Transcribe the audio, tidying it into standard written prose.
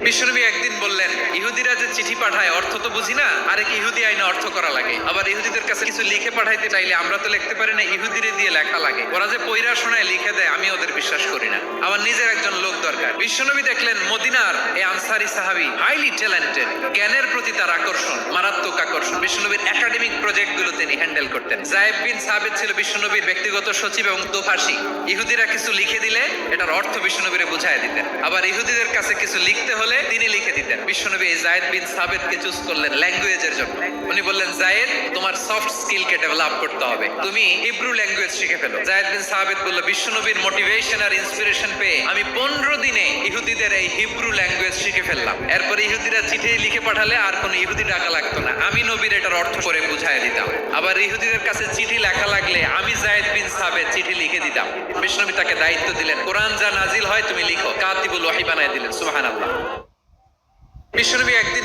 বিশ্বনবী একদিন বললেন, ইহুদিরা যে চিঠি পাঠায় অর্থ তো বুঝি না, আরেক ইহুদি আইনে অর্থ করা লাগে। আবার ইহুদিদের কাছে কিছু লিখে পাঠাইতে চাইলে আমরা তো লিখতে পারি না, ইহুদিরে দিয়ে লেখা লাগে। ওরা যে পয়রা শোনায় লিখে দেয়, আমি ওদের বিশ্বাস করি না। আমার নিজের একজন লোক দরকার। বিশ্বনবী দেখলেন মদিনার এই আনসারী সাহাবী হাইলি ট্যালেন্টেড, জ্ঞানের প্রতি তার আকর্ষণ, মারাত্মক আকর্ষণ। বিশ্বনবীর একাডেমিক প্রজেক্ট গুলো তিনি হ্যান্ডেল করতেন। যায়েদ বিন সাবিত ছিল বিশ্বনবীর ব্যক্তিগত সচিব এবং দোভাষী। ইহুদিরা কিছু লিখে দিলে এটার অর্থ বিশ্বনবীরে বুঝায় দিতেন। আবার ইহুদিদের কাছে কিছু লিখতে হলে তিনি লিখে দিতেন। বিশ্বনবী এই যায়েদ বিন সাবিতকে চুজ করলেন ল্যাঙ্গুয়েজের জন্য। উনি বললেন, যায়েদ, তোমার সফট স্কিলকে ডেভেলপ করতে হবে, তুমি হিব্রু ল্যাঙ্গুয়েজ শিখে ফেলো। যায়েদ বিন সাবিত বলল, বিশ্বনবীর মোটিভেশন আর ইন্সপিরেশন পেয়ে আমি 15 দিনে ইহুদিদের এই হিব্রু ল্যাঙ্গুয়েজ শিখে ফেললাম। এরপর ইহুদিরা চিঠি লিখে পাঠালে আর কোনো ইহুদি ডাকা লাগতো না, আমি নবীর এটার অর্থ করে বুঝায় দিতাম। আবার ইহুদিদের কাছে চিঠি লেখা লাগলে আমি যায়েদ বিন সাবিত চিঠি লিখে দিতাম। বিশ্বনবী তাকে দায়িত্ব দিলেন, কোরআন যা নাজিল হয় তুমি লিখো, কাতিবুল ওয়াহি বানায় দিলেন। সুবহানাল্লাহ। বিশ্বনবী একদিন